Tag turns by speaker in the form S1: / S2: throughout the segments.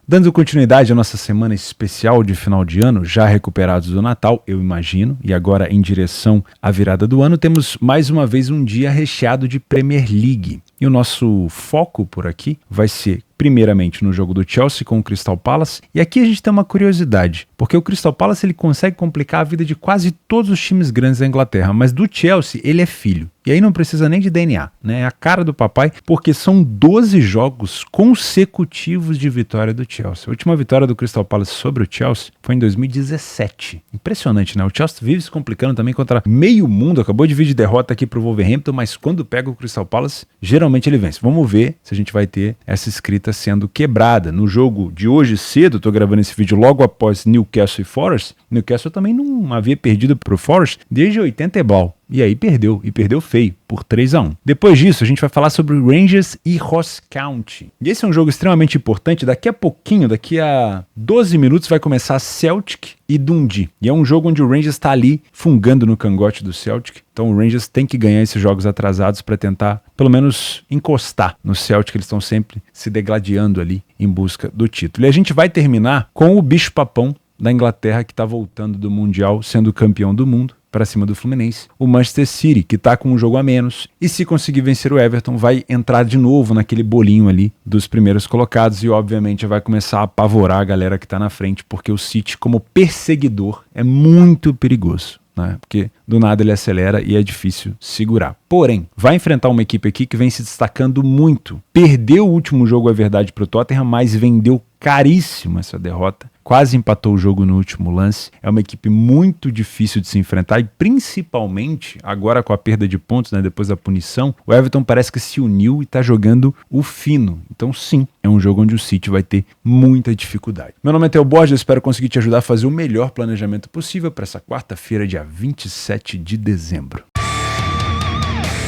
S1: Dando continuidade à nossa semana especial de final de ano, já recuperados do Natal, eu imagino, e agora em direção à virada do ano, temos mais uma vez um dia recheado de Premier League. E o nosso foco por aqui vai ser primeiramente no jogo do Chelsea com o Crystal Palace. E aqui a gente tem uma curiosidade, porque o Crystal Palace ele consegue complicar a vida de quase todos os times grandes da Inglaterra, mas do Chelsea ele é filho. E aí não precisa nem de DNA, né? É a cara do papai, porque são 12 jogos consecutivos de vitória do Chelsea. A última vitória do Crystal Palace sobre o Chelsea foi em 2017. Impressionante, né? O Chelsea vive se complicando também contra meio mundo. Acabou de vir de derrota aqui pro Wolverhampton, mas quando pega o Crystal Palace, geralmente ele vence. Vamos ver se a gente vai ter essa escrita sendo quebrada. No jogo de hoje cedo, tô gravando esse vídeo logo após Newcastle e Forest. Newcastle também não havia perdido pro Forest desde 80 e blau. E aí perdeu feio, por 3-1. Depois disso, a gente vai falar sobre Rangers e Ross County. E esse é um jogo extremamente importante. Daqui a pouquinho, daqui a 12 minutos, vai começar Celtic e Dundee. E é um jogo onde o Rangers está ali fungando no cangote do Celtic. Então o Rangers tem que ganhar esses jogos atrasados para tentar, pelo menos, encostar no Celtic. Eles estão sempre se degladiando ali em busca do título. E a gente vai terminar com o bicho-papão da Inglaterra, que está voltando do Mundial, sendo campeão do mundo, para cima do Fluminense, o Manchester City, que está com um jogo a menos, e se conseguir vencer o Everton, vai entrar de novo naquele bolinho ali dos primeiros colocados e obviamente vai começar a apavorar a galera que está na frente, porque o City, como perseguidor, é muito perigoso, né? Porque do nada ele acelera e é difícil segurar. Porém, vai enfrentar uma equipe aqui que vem se destacando muito. Perdeu o último jogo, é verdade, para o Tottenham, mas vendeu caríssimo essa derrota. Quase empatou o jogo no último lance. É uma equipe muito difícil de se enfrentar e principalmente agora com a perda de pontos, né, depois da punição, o Everton parece que se uniu e está jogando o fino. Então sim, é um jogo onde o City vai ter muita dificuldade. Meu nome é Theo Borges, espero conseguir te ajudar a fazer o melhor planejamento possível para essa quarta-feira, dia 27 de dezembro.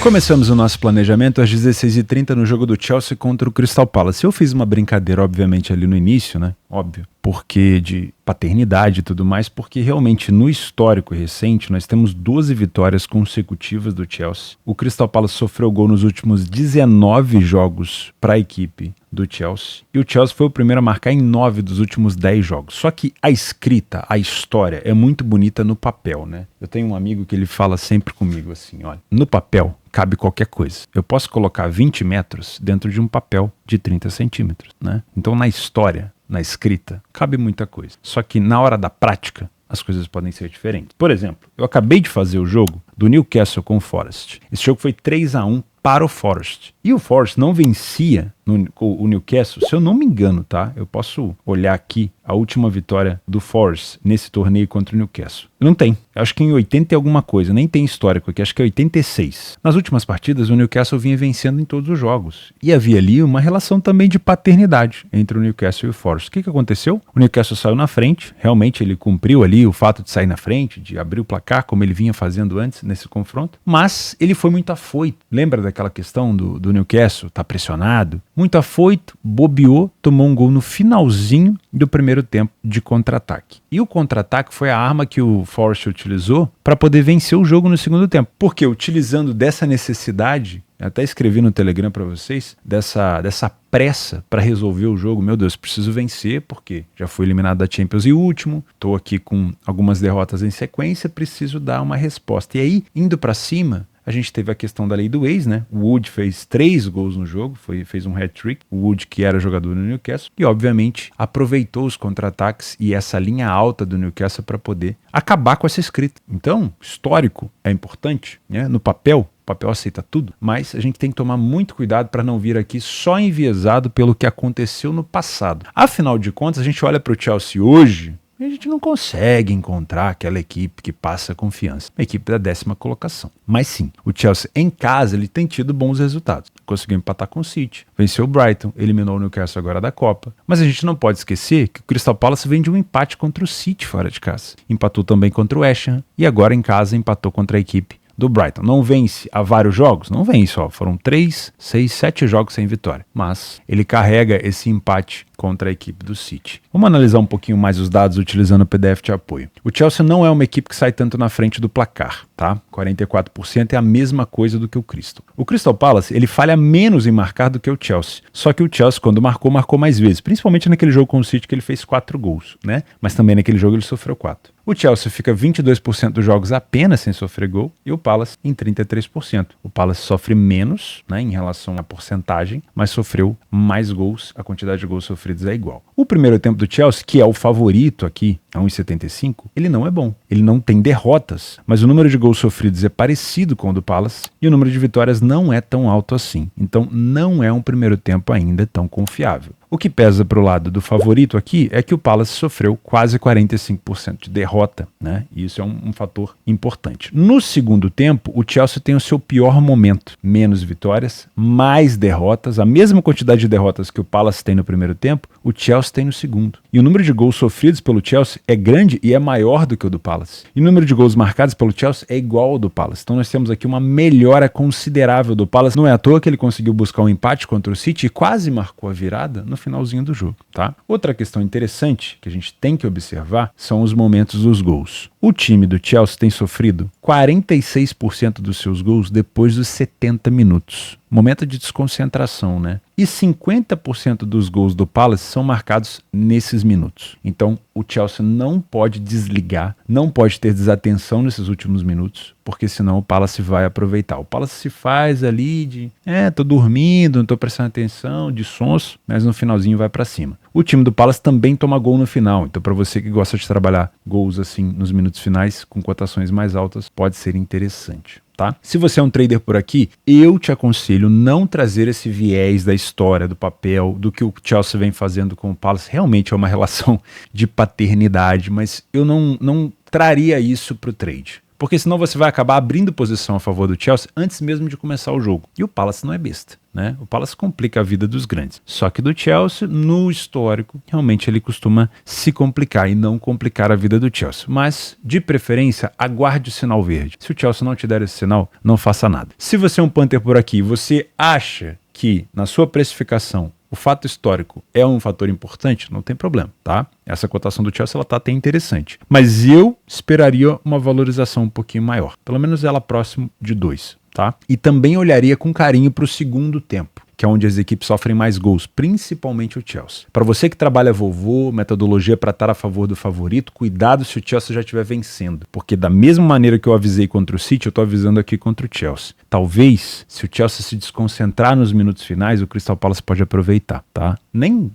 S1: Começamos o nosso planejamento às 16h30 no jogo do Chelsea contra o Crystal Palace. Eu fiz uma brincadeira, obviamente, ali no início, né? Óbvio. Porque de paternidade e tudo mais, porque realmente no histórico recente nós temos 12 vitórias consecutivas do Chelsea. O Crystal Palace sofreu gol nos últimos 19 jogos para a equipe do Chelsea. E o Chelsea foi o primeiro a marcar em 9 dos últimos 10 jogos. Só que a escrita, a história é muito bonita no papel, né? Eu tenho um amigo que ele fala sempre comigo assim, olha, no papel cabe qualquer coisa. Eu posso colocar 20 metros dentro de um papel de 30 centímetros, né? Então na história, na escrita, cabe muita coisa. Só que na hora da prática, as coisas podem ser diferentes. Por exemplo, eu acabei de fazer o jogo do Newcastle com o Forest. Esse jogo foi 3-1 para o Forest. E o Forest não vencia o Newcastle, se eu não me engano, tá? Eu posso olhar aqui a última vitória do Forest nesse torneio contra o Newcastle. Não tem. Acho que em 80 e alguma coisa. Nem tem histórico aqui. Acho que é 86. Nas últimas partidas, o Newcastle vinha vencendo em todos os jogos. E havia ali uma relação também de paternidade entre o Newcastle e o Forest. O que aconteceu? O Newcastle saiu na frente. Realmente ele cumpriu ali o fato de sair na frente, de abrir o placar, como ele vinha fazendo antes nesse confronto. Mas ele foi muito afoito. Lembra daquela questão do Newcastle? Tá pressionado? Muito afoito, bobeou, tomou um gol no finalzinho do primeiro tempo de contra-ataque. E o contra-ataque foi a arma que o Forest utilizou para poder vencer o jogo no segundo tempo. Porque utilizando dessa necessidade, eu até escrevi no Telegram para vocês, dessa pressa para resolver o jogo. Meu Deus, preciso vencer porque já fui eliminado da Champions e último, estou aqui com algumas derrotas em sequência, preciso dar uma resposta. E aí, indo para cima, a gente teve a questão da lei do ex, né? O Wood fez 3 gols no jogo, fez um hat-trick. O Wood, que era jogador do Newcastle, e obviamente aproveitou os contra-ataques e essa linha alta do Newcastle para poder acabar com essa escrita. Então, histórico é importante, né? No papel, o papel aceita tudo, mas a gente tem que tomar muito cuidado para não vir aqui só enviesado pelo que aconteceu no passado. Afinal de contas, a gente olha para o Chelsea hoje, e a gente não consegue encontrar aquela equipe que passa confiança. A equipe da 10ª colocação. Mas sim, o Chelsea em casa ele tem tido bons resultados. Conseguiu empatar com o City, venceu o Brighton, eliminou o Newcastle agora da Copa. Mas a gente não pode esquecer que o Crystal Palace vem de um empate contra o City fora de casa. Empatou também contra o West Ham e agora em casa empatou contra a equipe do Brighton. Não vence há vários jogos? Não vence, ó. Foram 3, 6, 7 jogos sem vitória. Mas ele carrega esse empate contra a equipe do City. Vamos analisar um pouquinho mais os dados utilizando o PDF de apoio. O Chelsea não é uma equipe que sai tanto na frente do placar, tá? 44% é a mesma coisa do que o Crystal. O Crystal Palace, ele falha menos em marcar do que o Chelsea. Só que o Chelsea, quando marcou mais vezes, principalmente naquele jogo com o City que ele fez 4 gols, né? Mas também naquele jogo ele sofreu 4. O Chelsea fica 22% dos jogos apenas sem sofrer gol e o Palace em 33%. O Palace sofre menos, né, em relação à porcentagem, mas sofreu mais gols, a quantidade de gols sofridos é igual. O primeiro tempo do Chelsea, que é o favorito aqui, a 1,75, ele não é bom. Ele não tem derrotas, mas o número de gols sofridos é parecido com o do Palace e o número de vitórias não é tão alto assim. Então não é um primeiro tempo ainda tão confiável. O que pesa para o lado do favorito aqui é que o Palace sofreu quase 45% de derrota, né? E isso é um fator importante. No segundo tempo, o Chelsea tem o seu pior momento. Menos vitórias, mais derrotas, a mesma quantidade de derrotas que o Palace tem no primeiro tempo, o Chelsea tem no segundo. E o número de gols sofridos pelo Chelsea é grande e é maior do que o do Palace. E o número de gols marcados pelo Chelsea é igual ao do Palace. Então nós temos aqui uma melhora considerável do Palace. Não é à toa que ele conseguiu buscar um empate contra o City e quase marcou a virada no finalzinho do jogo, tá? Outra questão interessante que a gente tem que observar são os momentos dos gols. O time do Chelsea tem sofrido 46% dos seus gols depois dos 70 minutos. Momento de desconcentração, né? E 50% dos gols do Palace são marcados nesses minutos. Então, o Chelsea não pode desligar, não pode ter desatenção nesses últimos minutos, porque senão o Palace vai aproveitar. O Palace se faz ali de, tô dormindo, não tô prestando atenção, de sonso, mas no finalzinho vai para cima. O time do Palace também toma gol no final, então para você que gosta de trabalhar gols assim nos minutos finais, com cotações mais altas, pode ser interessante. Tá? Se você é um trader por aqui, eu te aconselho não trazer esse viés da história, do papel, do que o Chelsea vem fazendo com o Palace. Realmente é uma relação de paternidade, mas eu não traria isso para o trade. Porque senão você vai acabar abrindo posição a favor do Chelsea antes mesmo de começar o jogo. E o Palace não é besta, né? O Palace complica a vida dos grandes. Só que do Chelsea, no histórico, realmente ele costuma se complicar e não complicar a vida do Chelsea. Mas, de preferência, aguarde o sinal verde. Se o Chelsea não te der esse sinal, não faça nada. Se você é um punter por aqui e você acha que na sua precificação o fato histórico é um fator importante, não tem problema, tá? Essa cotação do Chelsea ela tá até interessante. Mas eu esperaria uma valorização um pouquinho maior. Pelo menos ela próximo de 2, tá? E também olharia com carinho para o segundo tempo, que é onde as equipes sofrem mais gols, principalmente o Chelsea. Para você que trabalha vovô, metodologia para estar a favor do favorito, cuidado se o Chelsea já estiver vencendo, porque da mesma maneira que eu avisei contra o City, eu estou avisando aqui contra o Chelsea. Talvez, se o Chelsea se desconcentrar nos minutos finais, o Crystal Palace pode aproveitar, tá?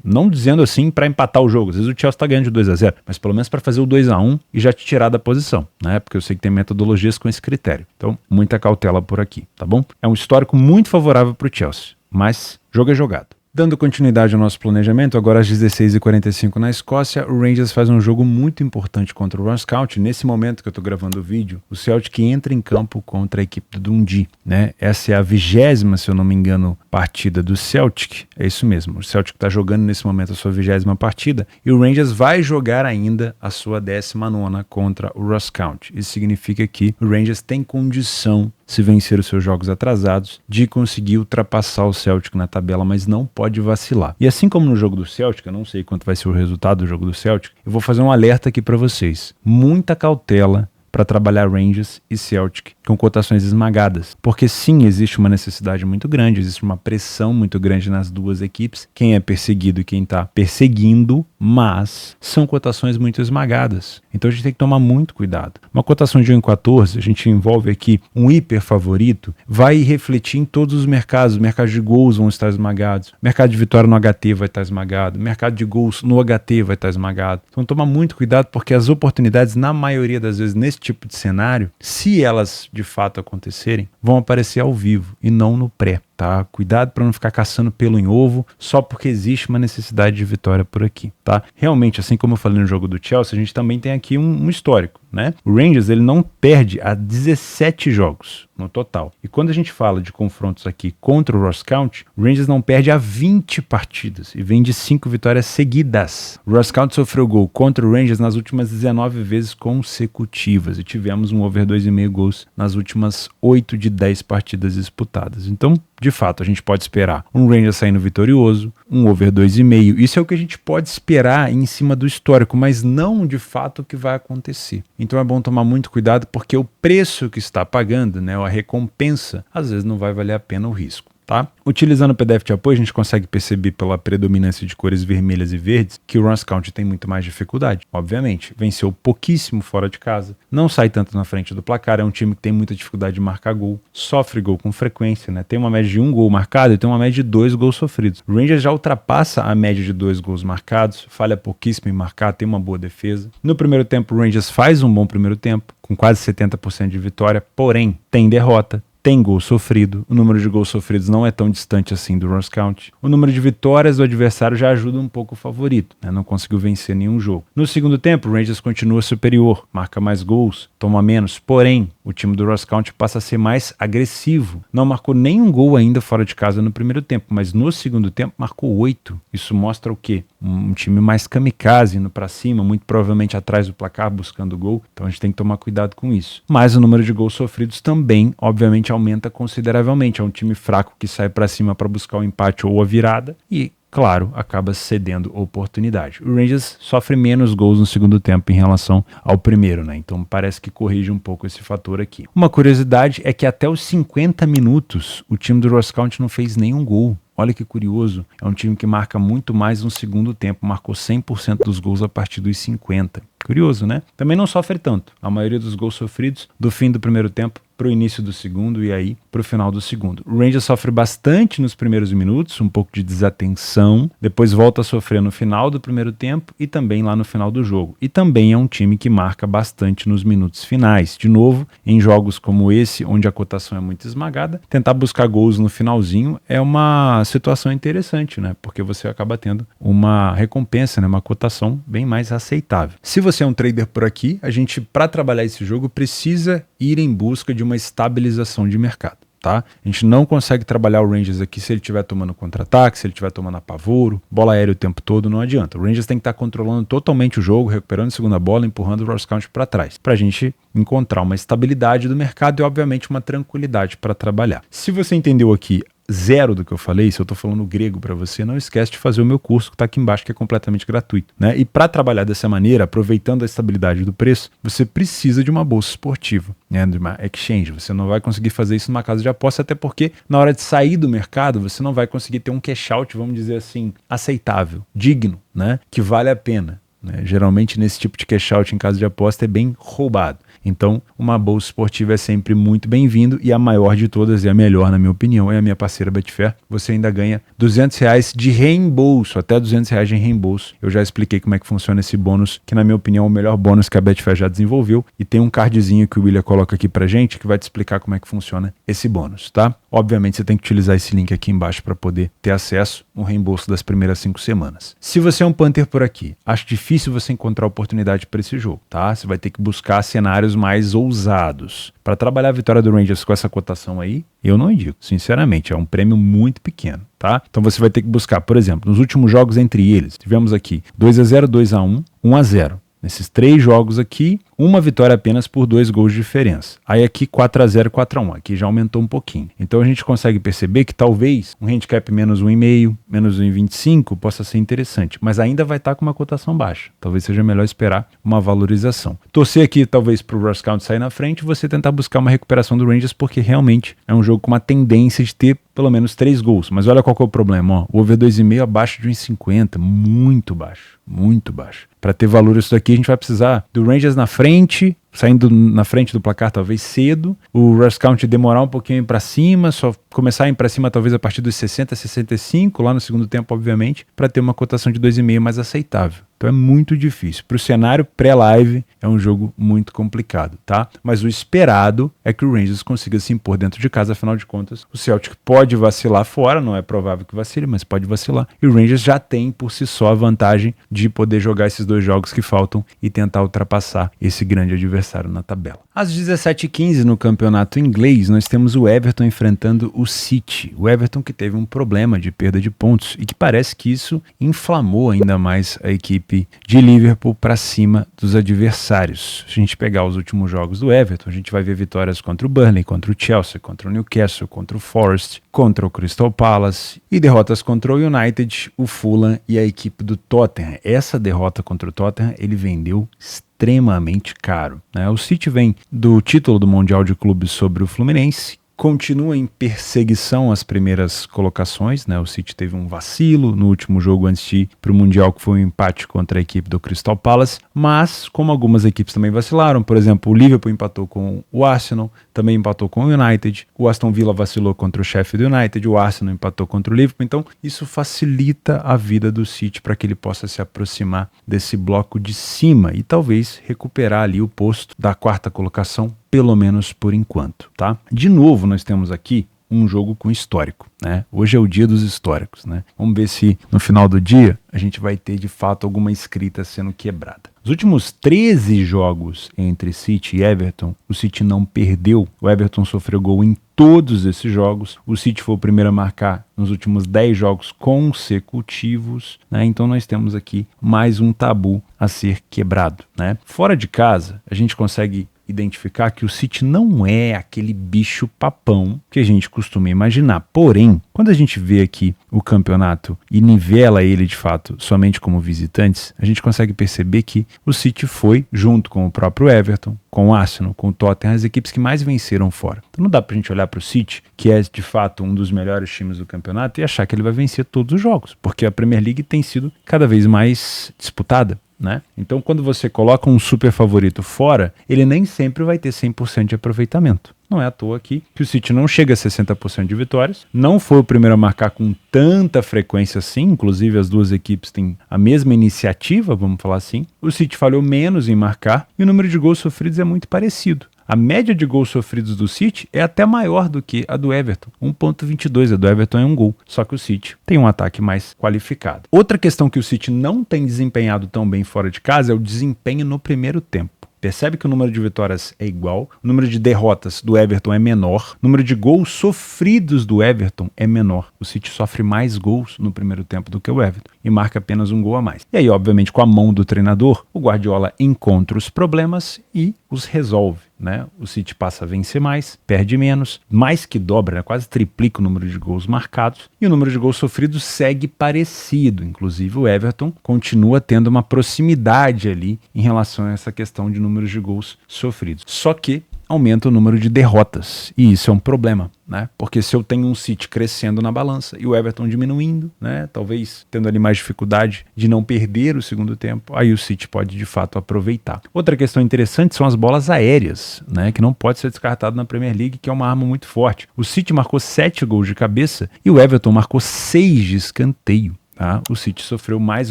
S1: Não dizendo assim para empatar o jogo, às vezes o Chelsea está ganhando de 2-0, mas pelo menos para fazer o 2-1 e já te tirar da posição, né? Porque eu sei que tem metodologias com esse critério. Então, muita cautela por aqui, tá bom? É um histórico muito favorável para o Chelsea. Mas jogo é jogado. Dando continuidade ao nosso planejamento, agora às 16h45 na Escócia, o Rangers faz um jogo muito importante contra o Ross County. Nesse momento que eu estou gravando o vídeo, o Celtic entra em campo contra a equipe do Dundee, né? Essa é a 20ª, se eu não me engano, partida do Celtic. É isso mesmo, o Celtic está jogando nesse momento a sua 20ª partida e o Rangers vai jogar ainda a sua 19ª contra o Ross County. Isso significa que o Rangers tem condição, se vencer os seus jogos atrasados, de conseguir ultrapassar o Celtic na tabela, mas não pode vacilar. E assim como no jogo do Celtic, eu não sei quanto vai ser o resultado do jogo do Celtic, eu vou fazer um alerta aqui para vocês. Muita cautela para trabalhar Rangers e Celtic com cotações esmagadas, porque sim, existe uma necessidade muito grande, existe uma pressão muito grande nas duas equipes, quem é perseguido e quem está perseguindo, mas são cotações muito esmagadas, então a gente tem que tomar muito cuidado. Uma cotação de 1,14, a gente envolve aqui um hiper favorito, vai refletir em todos os mercados de gols vão estar esmagados, o mercado de vitória no HT vai estar esmagado, o mercado de gols no HT vai estar esmagado, então toma muito cuidado porque as oportunidades, na maioria das vezes, nesse tipo de cenário, se elas de fato acontecerem, vão aparecer ao vivo e não no pré, tá? Cuidado para não ficar caçando pelo em ovo só porque existe uma necessidade de vitória por aqui, tá? Realmente, assim como eu falei no jogo do Chelsea, a gente também tem aqui um histórico, né? O Rangers, ele não perde há 17 jogos no total. E quando a gente fala de confrontos aqui contra o Ross County, o Rangers não perde há 20 partidas e vem de 5 vitórias seguidas. O Ross County sofreu gol contra o Rangers nas últimas 19 vezes consecutivas e tivemos um over 2,5 gols nas últimas 8 de 10 partidas disputadas. Então, de fato, a gente pode esperar um Rangers saindo vitorioso, um over 2,5. Isso é o que a gente pode esperar em cima do histórico, mas não de fato o que vai acontecer. Então é bom tomar muito cuidado, porque o preço que está pagando, né, a recompensa, às vezes não vai valer a pena o risco. Tá? Utilizando o PDF de apoio, a gente consegue perceber pela predominância de cores vermelhas e verdes que o Runs Count tem muito mais dificuldade. Obviamente, venceu pouquíssimo fora de casa, não sai tanto na frente do placar, é um time que tem muita dificuldade de marcar gol, sofre gol com frequência, né? Tem uma média de 1 gol marcado e tem uma média de 2 gols sofridos. O Rangers já ultrapassa a média de 2 gols marcados, falha pouquíssimo em marcar, tem uma boa defesa. No primeiro tempo, o Rangers faz um bom primeiro tempo, com quase 70% de vitória, porém tem derrota. Tem gol sofrido, o número de gols sofridos não é tão distante assim do Runs Count. O número de vitórias do adversário já ajuda um pouco o favorito, né? Não conseguiu vencer nenhum jogo. No segundo tempo, o Rangers continua superior, marca mais gols, toma menos, porém, o time do Runs Count passa a ser mais agressivo. Não marcou nenhum gol ainda fora de casa no primeiro tempo, mas no segundo tempo marcou 8. Isso mostra o quê? Um time mais kamikaze, indo pra cima, muito provavelmente atrás do placar, buscando gol. Então a gente tem que tomar cuidado com isso. Mas o número de gols sofridos também, obviamente, aumenta consideravelmente. É um time fraco que sai pra cima para buscar o empate ou a virada e, claro, acaba cedendo oportunidade. O Rangers sofre menos gols no segundo tempo em relação ao primeiro, né? Então parece que corrige um pouco esse fator aqui. Uma curiosidade é que até os 50 minutos o time do Runs Count não fez nenhum gol. Olha que curioso, é um time que marca muito mais no segundo tempo, marcou 100% dos gols a partir dos 50. Curioso, né? Também não sofre tanto. A maioria dos gols sofridos do fim do primeiro tempo para o início do segundo e aí para o final do segundo. O Rangers sofre bastante nos primeiros minutos, um pouco de desatenção, depois volta a sofrer no final do primeiro tempo e também lá no final do jogo. E também é um time que marca bastante nos minutos finais. De novo, em jogos como esse, onde a cotação é muito esmagada, tentar buscar gols no finalzinho é uma situação interessante, né? Porque você acaba tendo uma recompensa, né? Uma cotação bem mais aceitável. Se você é um trader por aqui, a gente, para trabalhar esse jogo, precisa ir em busca de uma estabilização de mercado. Tá? A gente não consegue trabalhar o Rangers aqui se ele estiver tomando contra-ataque, se ele estiver tomando apavoro, bola aérea o tempo todo, não adianta. O Rangers tem que estar controlando totalmente o jogo, recuperando a segunda bola, empurrando o Runs Count para trás, para a gente encontrar uma estabilidade do mercado e, obviamente, uma tranquilidade para trabalhar. Se você entendeu aqui zero do que eu falei, se eu estou falando grego para você, não esquece de fazer o meu curso que está aqui embaixo, que é completamente gratuito, né? E para trabalhar dessa maneira, aproveitando a estabilidade do preço, você precisa de uma bolsa esportiva, né? De uma exchange. Você não vai conseguir fazer isso numa casa de aposta, até porque na hora de sair do mercado, você não vai conseguir ter um cash out, vamos dizer assim, aceitável, digno, né? Que vale a pena, né? Geralmente nesse tipo de cash out em casa de aposta é bem roubado. Então, uma bolsa esportiva é sempre muito bem-vindo e a maior de todas e a melhor, na minha opinião, é a minha parceira Betfair. Você ainda ganha R$200 de reembolso, até R$200 de reembolso. Eu já expliquei como é que funciona esse bônus, que na minha opinião é o melhor bônus que a Betfair já desenvolveu. E tem um cardzinho que o William coloca aqui pra gente que vai te explicar como é que funciona esse bônus, tá? Obviamente você tem que utilizar esse link aqui embaixo para poder ter acesso ao reembolso das primeiras 5 semanas. Se você é um punter por aqui, acho difícil você encontrar oportunidade para esse jogo, tá? Você vai ter que buscar cenários mais ousados. Para trabalhar a vitória do Rangers com essa cotação aí, eu não indico, sinceramente, é um prêmio muito pequeno, tá? Então você vai ter que buscar, por exemplo, nos últimos jogos entre eles, tivemos aqui 2-0, 2-1, 1-0. Nesses 3 jogos aqui, uma vitória apenas por 2 gols de diferença. Aí aqui 4-0, 4-1, aqui já aumentou um pouquinho. Então a gente consegue perceber que talvez um handicap menos 1,5, menos 1,25 possa ser interessante, mas ainda vai estar com uma cotação baixa. Talvez seja melhor esperar uma valorização. Torcer aqui talvez para o Runs Count sair na frente e você tentar buscar uma recuperação do Rangers, porque realmente é um jogo com uma tendência de ter pelo menos 3 gols. Mas olha qual que é o problema, ó. O over 2,5 abaixo de 1,50, muito baixo, muito baixo. Para ter valor isso daqui, a gente vai precisar do Rangers na frente, saindo na frente do placar talvez cedo, o Runs Count demorar um pouquinho para cima, só começar a ir para cima talvez a partir dos 60, 65, lá no segundo tempo, obviamente, para ter uma cotação de 2,5 mais aceitável. Então é muito difícil. Para o cenário pré-live é um jogo muito complicado, tá? Mas o esperado é que o Rangers consiga se impor dentro de casa, afinal de contas, o Celtic pode vacilar fora, não é provável que vacile, mas pode vacilar. E o Rangers já tem por si só a vantagem de poder jogar esses 2 jogos que faltam e tentar ultrapassar esse grande adversário. adversário na tabela. Às 17h15 no campeonato inglês, nós temos o Everton enfrentando o City. O Everton que teve um problema de perda de pontos e que parece que isso inflamou ainda mais a equipe de Liverpool para cima dos adversários. Se a gente pegar os últimos jogos do Everton, a gente vai ver vitórias contra o Burnley, contra o Chelsea, contra o Newcastle, contra o Forest, contra o Crystal Palace e derrotas contra o United, o Fulham e a equipe do Tottenham. Essa derrota contra o Tottenham ele vendeu extremamente caro, né? O City vem do título do Mundial de Clubes sobre o Fluminense, continua em perseguição às primeiras colocações, né? O City teve um vacilo no último jogo antes de ir para o Mundial, que foi um empate contra a equipe do Crystal Palace, mas como algumas equipes também vacilaram, por exemplo, o Liverpool empatou com o Arsenal, também empatou com o United, o Aston Villa vacilou contra o Sheffield United, o Arsenal empatou contra o Liverpool, então isso facilita a vida do City para que ele possa se aproximar desse bloco de cima e talvez recuperar ali o posto da quarta colocação, pelo menos por enquanto, tá? De novo, nós temos aqui um jogo com histórico, né? Hoje é o dia dos históricos, né? Vamos ver se no final do dia a gente vai ter de fato alguma escrita sendo quebrada. Os últimos 13 jogos entre City e Everton, o City não perdeu. O Everton sofreu gol em todos esses jogos. O City foi o primeiro a marcar nos últimos 10 jogos consecutivos, né? Então nós temos aqui mais um tabu a ser quebrado, né? Fora de casa, a gente consegue identificar que o City não é aquele bicho papão que a gente costuma imaginar. Porém, quando a gente vê aqui o campeonato e nivela ele de fato somente como visitantes, a gente consegue perceber que o City foi, junto com o próprio Everton, com o Arsenal, com o Tottenham, as equipes que mais venceram fora. Então não dá pra gente olhar pro City, que é de fato um dos melhores times do campeonato, e achar que ele vai vencer todos os jogos, porque a Premier League tem sido cada vez mais disputada, né? Então quando você coloca um super favorito fora, ele nem sempre vai ter 100% de aproveitamento. Não é à toa aqui que o City não chega a 60% de vitórias, não foi o primeiro a marcar com tanta frequência assim, inclusive as duas equipes têm a mesma iniciativa, vamos falar assim. O City falhou menos em marcar e o número de gols sofridos é muito parecido. A média de gols sofridos do City é até maior do que a do Everton, 1,22, a do Everton é um gol, só que o City tem um ataque mais qualificado. Outra questão que o City não tem desempenhado tão bem fora de casa é o desempenho no primeiro tempo. Percebe que o número de vitórias é igual, o número de derrotas do Everton é menor, o número de gols sofridos do Everton é menor. O City sofre mais gols no primeiro tempo do que o Everton e marca apenas um gol a mais. E aí, obviamente, com a mão do treinador, o Guardiola encontra os problemas e os resolve, né? O City passa a vencer mais, perde menos, mais que dobra, né? Quase triplica o número de gols marcados e o número de gols sofridos segue parecido. Inclusive o Everton continua tendo uma proximidade ali em relação a essa questão de números de gols sofridos. Só que aumenta o número de derrotas e isso é um problema, né? Porque se eu tenho um City crescendo na balança e o Everton diminuindo, né? Talvez tendo ali mais dificuldade de não perder o segundo tempo, aí o City pode de fato aproveitar. Outra questão interessante são as bolas aéreas, né? Que não pode ser descartado na Premier League, que é uma arma muito forte. O City marcou 7 gols de cabeça e o Everton marcou 6 de escanteio. Tá? O City sofreu mais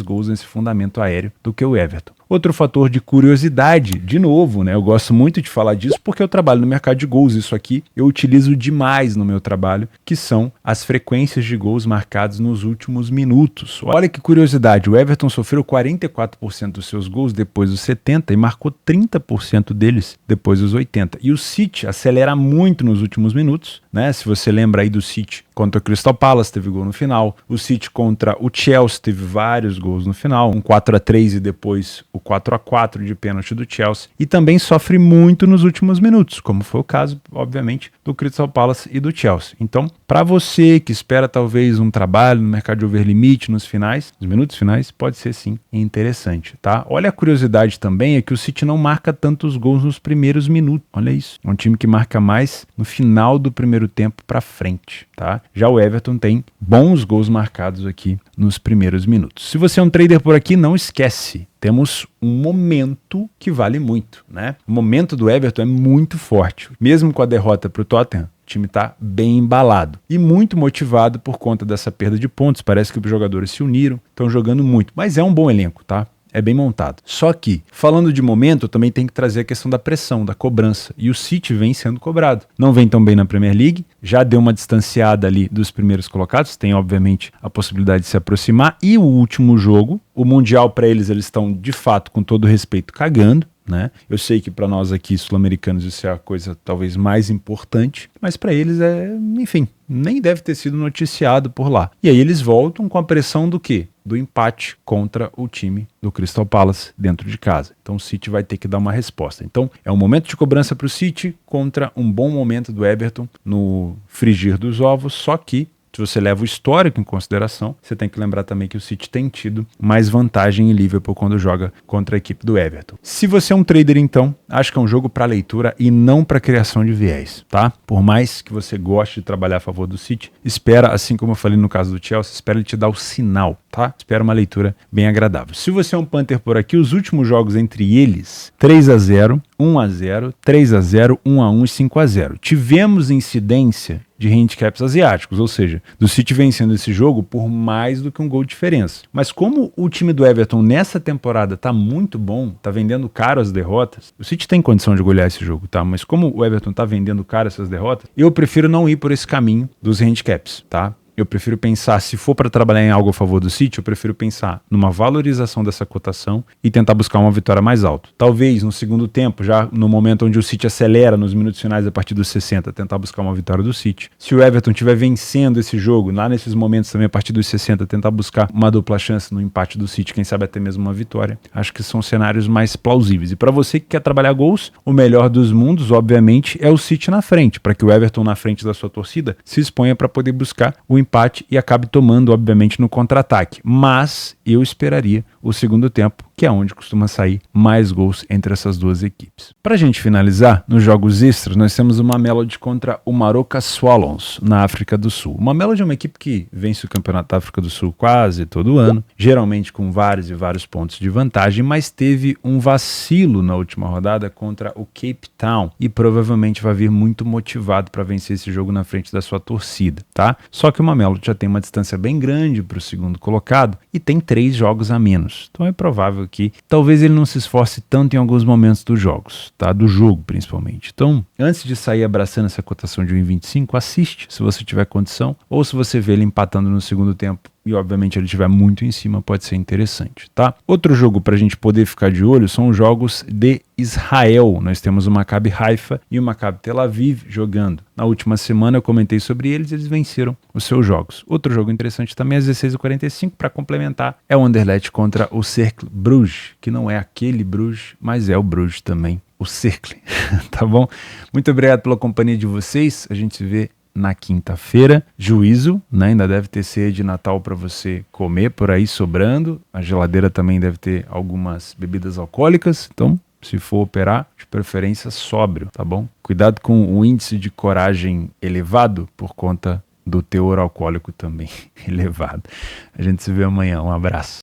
S1: gols nesse fundamento aéreo do que o Everton. Outro fator de curiosidade, de novo, né? Eu gosto muito de falar disso porque eu trabalho no mercado de gols. Isso aqui eu utilizo demais no meu trabalho, que são as frequências de gols marcados nos últimos minutos. Olha que curiosidade, o Everton sofreu 44% dos seus gols depois dos 70 e marcou 30% deles depois dos 80. E o City acelera muito nos últimos minutos, né? Se você lembra aí do City contra o Crystal Palace, teve gol no final. O City contra o Chelsea teve vários gols no final, um 4-3 e depois o 4-4 de pênalti do Chelsea, e também sofre muito nos últimos minutos, como foi o caso, obviamente, do Crystal Palace e do Chelsea. Então, para você que espera talvez um trabalho no mercado de over-limite nos finais, nos minutos finais, pode ser sim interessante, tá? Olha a curiosidade também, é que o City não marca tantos gols nos primeiros minutos, olha isso, é um time que marca mais no final do primeiro tempo para frente, tá? Já o Everton tem bons gols marcados aqui nos primeiros minutos. Se você é um trader por aqui, não esquece, temos um momento que vale muito, né? O momento do Everton é muito forte. Mesmo com a derrota para o Tottenham, o time está bem embalado e muito motivado por conta dessa perda de pontos. Parece que os jogadores se uniram, estão jogando muito, mas é um bom elenco, tá? É bem montado. Só que, falando de momento, também tem que trazer a questão da pressão, da cobrança. E o City vem sendo cobrado. Não vem tão bem na Premier League, já deu uma distanciada ali dos primeiros colocados, tem obviamente a possibilidade de se aproximar. E o último jogo, o Mundial para eles estão de fato, com todo respeito, cagando, né? Eu sei que para nós aqui sul-americanos isso é a coisa talvez mais importante, mas para eles enfim, nem deve ter sido noticiado por lá. E aí eles voltam com a pressão do quê? Do empate contra o time do Crystal Palace dentro de casa. Então o City vai ter que dar uma resposta. Então é um momento de cobrança para o City contra um bom momento do Everton no frigir dos ovos, só que se você leva o histórico em consideração, você tem que lembrar também que o City tem tido mais vantagem em Liverpool quando joga contra a equipe do Everton. Se você é um trader, então, acho que é um jogo para leitura e não para criação de viés, tá? Por mais que você goste de trabalhar a favor do City, espera, assim como eu falei no caso do Chelsea, espera ele te dar o sinal, tá? Espera uma leitura bem agradável. Se você é um Panther por aqui, os últimos jogos entre eles, 3-0, 1-0, 3-0, 1-1 e 5-0. Tivemos incidência de handicaps asiáticos, ou seja, do City vencendo esse jogo por mais do que um gol de diferença. Mas como o time do Everton nessa temporada tá muito bom, tá vendendo caro as derrotas, o City tem condição de golear esse jogo, tá? Mas como o Everton tá vendendo caro essas derrotas, eu prefiro não ir por esse caminho dos handicaps, tá? Eu prefiro pensar, se for para trabalhar em algo a favor do City, eu prefiro pensar numa valorização dessa cotação e tentar buscar uma vitória mais alta. Talvez no segundo tempo, já no momento onde o City acelera nos minutos finais a partir dos 60, tentar buscar uma vitória do City. Se o Everton estiver vencendo esse jogo, lá nesses momentos também a partir dos 60, tentar buscar uma dupla chance no empate do City, quem sabe até mesmo uma vitória. Acho que são cenários mais plausíveis. E para você que quer trabalhar gols, o melhor dos mundos, obviamente, é o City na frente, para que o Everton na frente da sua torcida se exponha para poder buscar o empate e acabe tomando, obviamente, no contra-ataque. Mas eu esperaria o segundo tempo, que é onde costuma sair mais gols entre essas duas equipes. Para a gente finalizar, nos jogos extras, nós temos o Mamelodi contra o Maroka Swallows, na África do Sul. O Mamelodi é uma equipe que vence o Campeonato da África do Sul quase todo ano, geralmente com vários e vários pontos de vantagem, mas teve um vacilo na última rodada contra o Cape Town e provavelmente vai vir muito motivado para vencer esse jogo na frente da sua torcida, tá? Só que o Mamelodi já tem uma distância bem grande para o segundo colocado e tem 3 jogos a menos. Então é provável que talvez ele não se esforce tanto em alguns momentos dos jogos, tá? Do jogo principalmente. Então, antes de sair abraçando essa cotação de 1,25, assiste se você tiver condição, ou se você vê ele empatando no segundo tempo e obviamente ele estiver muito em cima, pode ser interessante, tá? Outro jogo para a gente poder ficar de olho são os jogos de Israel. Nós temos o Maccabi Haifa e o Maccabi Tel Aviv jogando. Na última semana eu comentei sobre eles venceram os seus jogos. Outro jogo interessante também às 16h45 para complementar é o Anderlecht contra o Cercle Bruges, que não é aquele Bruges, mas é o Bruges também, o Cercle, tá bom? Muito obrigado pela companhia de vocês, a gente se vê na quinta-feira. Juízo, né? Ainda deve ter ceia de Natal para você comer por aí sobrando. A geladeira também deve ter algumas bebidas alcoólicas. Então, se for operar, de preferência sóbrio, tá bom? Cuidado com o índice de coragem elevado por conta do teor alcoólico também elevado. A gente se vê amanhã. Um abraço.